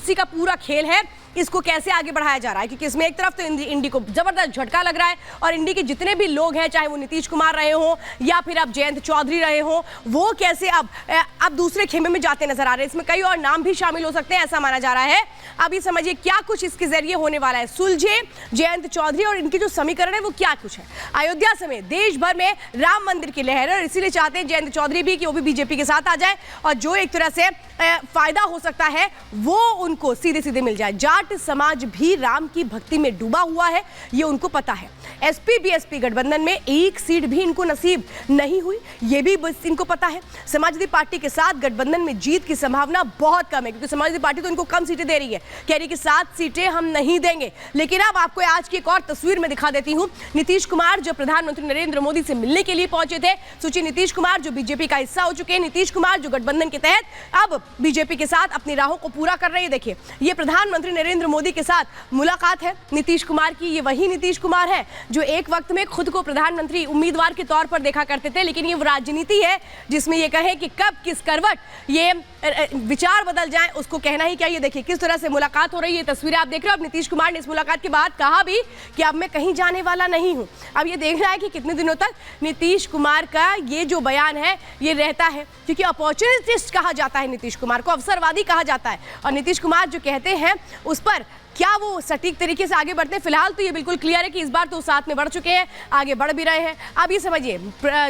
कुर्सी का पूरा खेल है, इसको कैसे आगे बढ़ाया जा रहा है। क्योंकि इसमें एक तरफ तो इंडी को जबरदस्त झटका लग रहा है और इंडी के जितने भी लोग हैं, चाहे वो नीतीश कुमार रहे हो या फिर अब जयंत चौधरी रहे हो, वो कैसे अब दूसरे खेमे में जाते नजर आ रहे हैं। इसमें कई और नाम भी शामिल हो सकते हैं, ऐसा माना जा रहा है। अब ये समझिए क्या कुछ इसके जरिए होने वाला है। सुलझे जयंत चौधरी और इनकी जो समीकरण है वो क्या कुछ है। अयोध्या समेत देश भर में राम मंदिर की लहर है और इसीलिए चाहते हैं जयंत चौधरी भी कि वो भी बीजेपी के साथ आ जाए और जो एक तरह से फायदा हो सकता है वो उनको सीधे सीधे मिल जाए। जाट समाज भी राम की भक्ति में डूबा हुआ है, ये उनको पता है। एसपी बीएसपी गठबंधन में एक सीट भी इनको नसीब नहीं हुई, ये भी इनको पता है। समाजवादी पार्टी के साथ गठबंधन में जीत की संभावना बहुत कम है, क्योंकि समाजवादी पार्टी तो इनको कम सीटें दे रही है, कह रही कि 7 सीटें हम नहीं देंगे। लेकिन अब आपको आज की एक और तस्वीर में दिखा देती हूं। नीतीश कुमार जो प्रधानमंत्री नरेंद्र मोदी से मिलने के लिए पहुंचे थे, सोचिए नीतीश कुमार जो बीजेपी का हिस्सा हो चुके हैं, नीतीश कुमार जो गठबंधन के तहत अब बीजेपी के साथ अपनी राहों को पूरा कर रहे हैं। देखिए, ये प्रधानमंत्री नरेंद्र मोदी के साथ मुलाकात है नीतीश कुमार की। ये वही नीतीश कुमार है जो एक वक्त में खुद को प्रधानमंत्री उम्मीदवार के तौर पर देखा करते थे, लेकिन ये वो राजनीति है जिसमें ये कहे कि कब किस करवट ये विचार बदल जाए, उसको कहना ही क्या। ये देखिए किस तरह से मुलाकात हो रही है, तस्वीरें आप देख रहे हो। अब नीतीश कुमार ने इस मुलाकात के बाद कहा भी कि अब मैं कहीं जाने वाला नहीं हूं। अब ये देखना है कि कितने दिनों तक नीतीश कुमार का ये जो बयान है ये रहता है, क्योंकि अपॉर्चुनिस्ट कहा जाता है नीतीश कुमार को, अवसरवादी कहा जाता है। और नीतीश कुमार जो कहते हैं उस पर क्या वो सटीक तरीके से आगे बढ़ते हैं। फिलहाल तो ये बिल्कुल क्लियर है कि इस बार तो साथ में बढ़ चुके हैं, आगे बढ़ भी रहे हैं। अब ये समझिए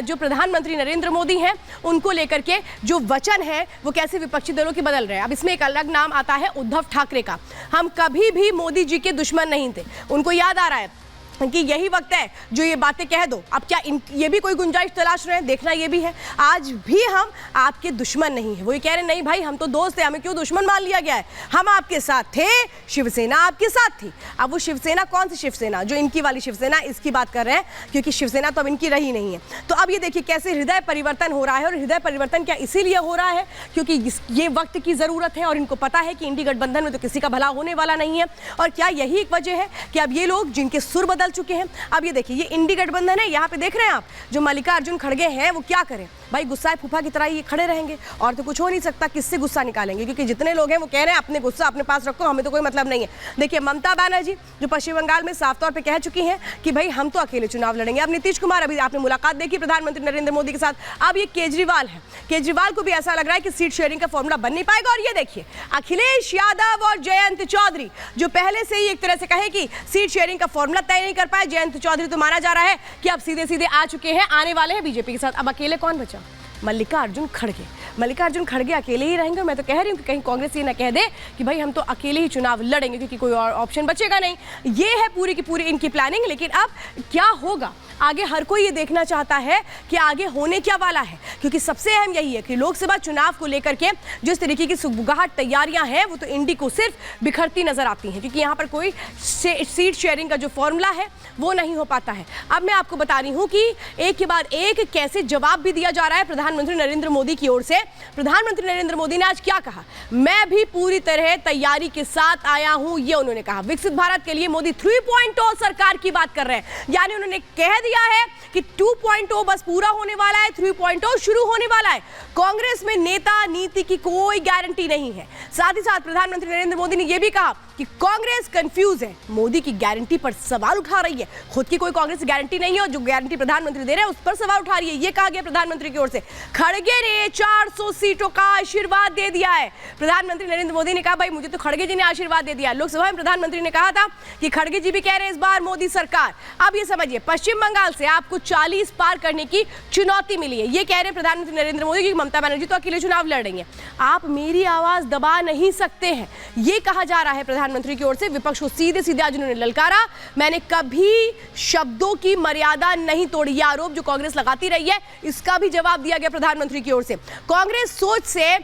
जो प्रधानमंत्री नरेंद्र मोदी हैं उनको लेकर के जो वचन है वो कैसे विपक्षी दलों के बदल रहे हैं। अब इसमें एक अलग नाम आता है उद्धव ठाकरे का। हम कभी भी मोदी जी के दुश्मन नहीं थे, उनको याद आ रहा है कि यही वक्त है जो ये बातें कह दो। अब क्या ये भी कोई गुंजाइश तलाश रहे हैं, देखना ये भी है। आज भी हम आपके दुश्मन नहीं है, वो ये कह रहे नहीं भाई हम तो दोस्त हैं, हमें क्यों दुश्मन मान लिया गया है, हम आपके साथ थे, शिवसेना आपके साथ थी। अब वो शिवसेना कौन सी शिवसेना, जो इनकी वाली शिवसेना, इसकी बात कर रहे हैं, क्योंकि शिवसेना तो अब इनकी रही नहीं है। तो अब ये देखिए कैसे हृदय परिवर्तन हो रहा है। और हृदय परिवर्तन क्या इसीलिए हो रहा है क्योंकि ये वक्त की जरूरत है और इनको पता है कि इंडी गठबंधन में तो किसी का भला होने वाला नहीं है। और क्या यही एक वजह है कि अब ये लोग जिनके सुर बदल चुके हैं। अब ये देखिए ये इंडी गठबंधन है, यहाँ पे देख रहे हैं आप जो मल्लिकार्जुन खड़गे हैं वो क्या करें भाई, गुस्सा फूफा की तरह ये खड़े रहेंगे और तो कुछ हो नहीं सकता। किससे गुस्सा निकालेंगे, क्योंकि जितने लोग हैं वो कह रहे हैं अपने गुस्सा अपने पास रखो, हमें तो कोई मतलब नहीं है। देखिए ममता बनर्जी जो पश्चिम बंगाल में साफ तौर पे कह चुकी हैं कि भाई हम तो अकेले चुनाव लड़ेंगे। अब नीतीश कुमार, अभी आपने मुलाकात देखी प्रधानमंत्री नरेंद्र मोदी के साथ। अब ये केजरीवाल है, केजरीवाल को भी ऐसा लग रहा है कि सीट शेयरिंग का फॉर्मूला बन नहीं पाएगा। और ये देखिए अखिलेश यादव और जयंत चौधरी जो पहले से ही एक तरह से कहे कि सीट शेयरिंग का फॉर्मूला तय नहीं कर पाए। जयंत चौधरी तो माना जा रहा है कि अब सीधे सीधे आ चुके हैं, आने वाले हैं बीजेपी के साथ। अब अकेले कौन बचा, मल्लिकार्जुन खड़गे। मल्लिकार्जुन खड़गे अकेले ही रहेंगे। मैं तो कह रही हूँ कि कहीं कांग्रेस ये ना कह दे कि भाई हम तो अकेले ही चुनाव लड़ेंगे, क्योंकि कोई और ऑप्शन बचेगा नहीं। ये है पूरी की पूरी इनकी प्लानिंग। लेकिन अब क्या होगा आगे, हर कोई ये देखना चाहता है कि आगे होने क्या वाला है, क्योंकि सबसे अहम यही है कि लोकसभा चुनाव को लेकर के जिस तरीके की सुगबुगाहट तैयारियां हैं वो तो इंडी को सिर्फ बिखरती नजर आती हैं, क्योंकि यहाँ पर कोई सीट शेयरिंग का जो फॉर्मूला है वो नहीं हो पाता है। अब मैं आपको बता रही हूँ कि एक के बाद एक कैसे जवाब भी दिया जा रहा है प्रधानमंत्री नरेंद्र मोदी की ओर से। प्रधानमंत्री नरेंद्र मोदी ने आज क्या कहा, मैं भी पूरी तरह तैयारी के साथ आया हूं, ये उन्होंने कहा। विकसित भारत के लिए मोदी 3.0 सरकार की बात कर रहे हैं, यानी उन्होंने कह दिया है कि 2.0 बस पूरा होने वाला है, 3.0 शुरू होने वाला है। कांग्रेस में नेता नीति की कोई गारंटी नहीं है। साथ ही साथ प्रधानमंत्री नरेंद्र मोदी ने यह भी कहा कि कांग्रेस कंफ्यूज है, मोदी की गारंटी पर सवाल उठा रही है। खुद की कोई कांग्रेस की गारंटी नहीं है और जो गारंटी प्रधानमंत्री दे रहे हैं उस पर सवाल उठा रही है। यह कहा गया प्रधानमंत्री की ओर से। खड़गे ने 400 सीटों का आशीर्वाद दे दिया है। प्रधानमंत्री नरेंद्र मोदी ने कहा भाई मुझे तो खड़गे जी ने आशीर्वाद दे दिया। लोकसभा में प्रधानमंत्री ने कहा था कि खड़गे जी भी कह रहे हैं इस बार मोदी सरकार। अब ये समझिए पश्चिम बंगाल से आपको 40 पार करने की चुनौती मिली है। ये कह रहे हैं प्रधानमंत्री नरेंद्र मोदी की ममता बनर्जी तो अकेले चुनाव लड़ रही है, आप मेरी आवाज दबा नहीं सकते हैं, ये कहा जा रहा है प्रधानमंत्री की ओर से। विपक्ष को सीधे सीधे आज उन्होंने ललकारा, मैंने कभी शब्दों की मर्यादा नहीं तोड़ी। ये आरोप जो कांग्रेस लगाती रही है इसका भी जवाब दिया गया प्रधानमंत्री की ओर से। कांग्रेस सोच से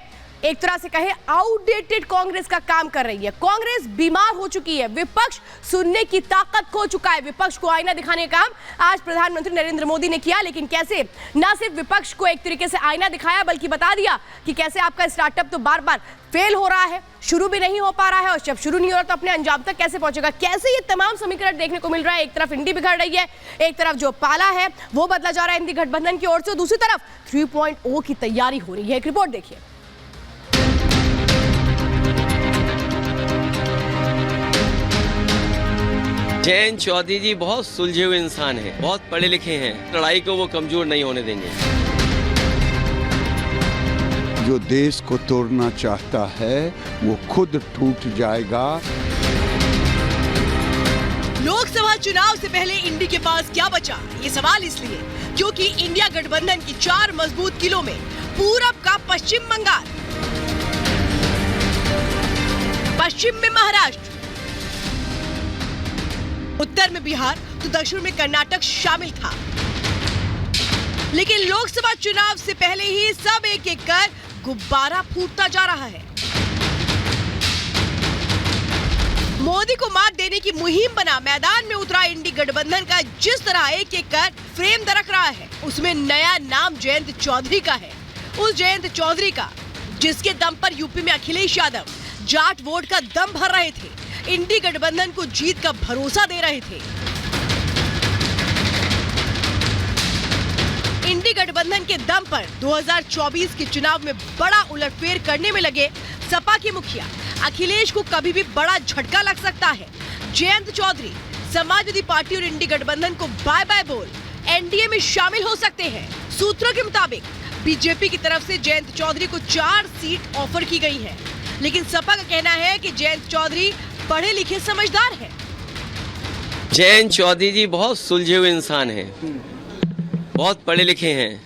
एक तरह से कहे आउटडेटेड कांग्रेस का काम कर रही है। कांग्रेस बीमार हो चुकी है, विपक्ष सुनने की ताकत खो चुका है। विपक्ष को आईना दिखाने का काम आज प्रधानमंत्री नरेंद्र मोदी ने किया, लेकिन कैसे ना सिर्फ विपक्ष को एक तरीके से आईना दिखाया बल्कि बता दिया कि कैसे आपका स्टार्टअप तो बार बार फेल हो रहा है, शुरू भी नहीं हो पा रहा है और जब शुरू नहीं हो रहा तो अपने अंजाम तक कैसे पहुंचेगा। कैसे ये तमाम समीकरण देखने को मिल रहा है। एक तरफ इंडी बिगड़ रही है, एक तरफ जो पाला है वो बदला जा रहा है इंडी गठबंधन की ओर से, दूसरी तरफ 3.0 की तैयारी हो रही है। एक रिपोर्ट देखिए। जयंत चौधरी जी बहुत सुलझे हुए इंसान हैं, बहुत पढ़े लिखे हैं, लड़ाई को वो कमजोर नहीं होने देंगे। जो देश को तोड़ना चाहता है वो खुद टूट जाएगा। लोकसभा चुनाव से पहले इंडी के पास क्या बचा? ये सवाल इसलिए क्योंकि इंडिया गठबंधन की 4 मजबूत किलों में पूरब का पश्चिम बंगाल, पश्चिम में महाराष्ट्र, उत्तर में बिहार तो दक्षिण में कर्नाटक शामिल था। लेकिन लोकसभा चुनाव से पहले ही सब एक एक कर गुब्बारा फूटता जा रहा है। मोदी को मात देने की मुहिम बना मैदान में उतरा इंडी गठबंधन का जिस तरह एक एक कर फ्रेम दरक रहा है, उसमें नया नाम जयंत चौधरी का है। उस जयंत चौधरी का जिसके दम पर यूपी में अखिलेश यादव जाट वोट का दम भर रहे थे, इंडी गठबंधन को जीत का भरोसा दे रहे थे। इंडी गठबंधन के दम पर 2024 के चुनाव में बड़ा उलटफेर करने में लगे सपा के मुखिया अखिलेश को कभी भी बड़ा झटका लग सकता है। जयंत चौधरी समाजवादी पार्टी और इंडी गठबंधन को बाय बाय बोल एनडीए में शामिल हो सकते हैं। सूत्रों के मुताबिक बीजेपी की तरफ से जयंत चौधरी को 4 सीट ऑफर की गई है, लेकिन सपा का कहना है कि जयंत चौधरी पढ़े लिखे समझदार हैं। जयंत चौधरी जी बहुत सुलझे हुए इंसान हैं, बहुत पढ़े लिखे हैं,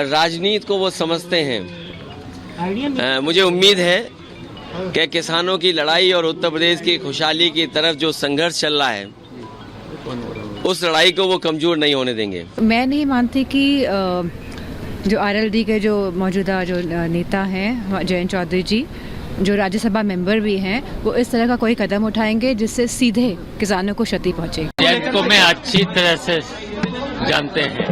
राजनीति को वो समझते हैं। मुझे उम्मीद है कि किसानों की लड़ाई और उत्तर प्रदेश की खुशहाली की तरफ जो संघर्ष चल रहा है, उस लड़ाई को वो कमजोर नहीं होने देंगे। मैं नहीं मानती कि जो आरएलडी के जो मौजूदा जो नेता हैं जयंत चौधरी जी, जो राज्यसभा मेंबर भी हैं, वो इस तरह का कोई कदम उठाएंगे जिससे सीधे किसानों को क्षति पहुंचे। जयंत को मैं अच्छी तरह से जानते हैं,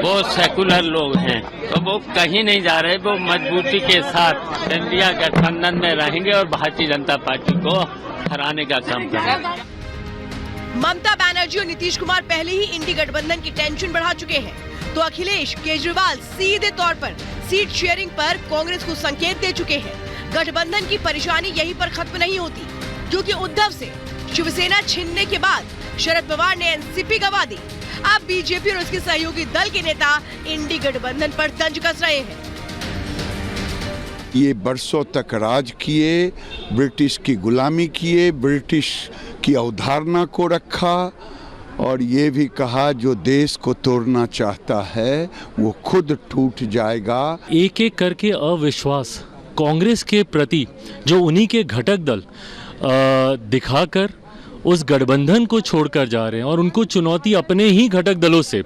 वो सेकुलर लोग हैं, तो वो कहीं नहीं जा रहे। वो मजबूती के साथ इंडिया गठबंधन में रहेंगे और भारतीय जनता पार्टी को हराने का काम करेंगे। ममता बनर्जी और नीतीश कुमार पहले ही इंडी गठबंधन की टेंशन बढ़ा चुके हैं, तो अखिलेश केजरीवाल सीधे तौर पर सीट शेयरिंग पर कांग्रेस को संकेत दे चुके हैं। गठबंधन की परेशानी यहीं पर खत्म नहीं होती, क्योंकि उद्धव से शिवसेना छीनने के बाद शरद पवार ने एनसीपी गंवा दी। अब बीजेपी और उसके सहयोगी दल के नेता इंडी गठबंधन पर तंज कस रहे हैं। ये बरसों तक राज किए, ब्रिटिश की गुलामी किए, ब्रिटिश की अवधारणा को रखा और ये भी कहा जो देश को तोड़ना चाहता है वो खुद टूट जाएगा। एक एक करके अविश्वास कांग्रेस के प्रति जो उन्हीं के घटक दल दिखाकर उस गठबंधन को छोड़कर जा रहे हैं और उनको चुनौती अपने ही घटक दलों से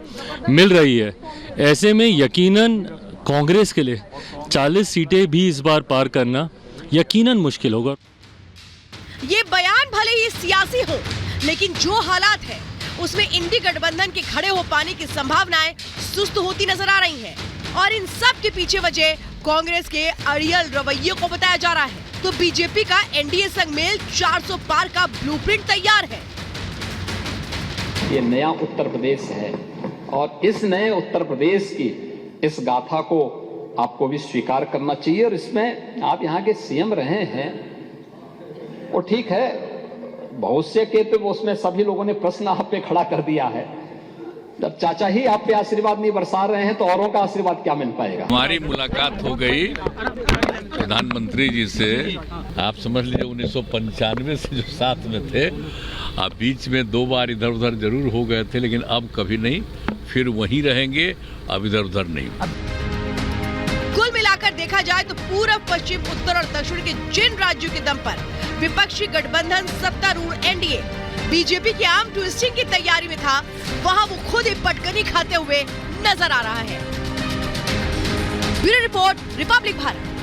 मिल रही है। ऐसे में यकीनन कांग्रेस के लिए 40 सीटें भी इस बार पार करना यकीनन मुश्किल होगा। ये बयान भले ही सियासी हो, लेकिन जो हालात है उसमें इंडी गठबंधन के खड़े हो पाने की संभावनाएं सुस्त होती नजर आ रही हैं। और इन सब के पीछे वजह कांग्रेस के अड़ियल रवैये को बताया जा रहा है। तो बीजेपी का एनडीए संग मेल 400 पार का ब्लूप्रिंट तैयार है। ये नया उत्तर प्रदेश है और इस नए उत्तर प्रदेश की इस गाथा को आपको भी स्वीकार करना चाहिए। और इसमें आप यहाँ के सीएम रहे हैं, वो ठीक है, बहुत से के तो उसमें सभी लोगों ने प्रश्न आप पे खड़ा कर दिया है। जब चाचा ही आप पे आशीर्वाद नहीं बरसा रहे हैं तो औरों का आशीर्वाद क्या मिल पाएगा। हमारी मुलाकात हो गई प्रधानमंत्री जी से, आप समझ लीजिए 1995 से जो साथ में थे, आप बीच में 2 बार इधर उधर जरूर हो गए थे, लेकिन अब कभी नहीं, फिर वहीं रहेंगे, अब इधर उधर नहीं। कुल मिलाकर देखा जाए तो पूरब, पश्चिम, उत्तर और दक्षिण के जिन राज्यों के दम पर विपक्षी गठबंधन सत्तारूढ़ एनडीए बीजेपी की आर्म ट्विस्टिंग की तैयारी में था, वहां वो खुद ही पटकनी खाते हुए नजर आ रहा है। Bureau report, Republic Bharat.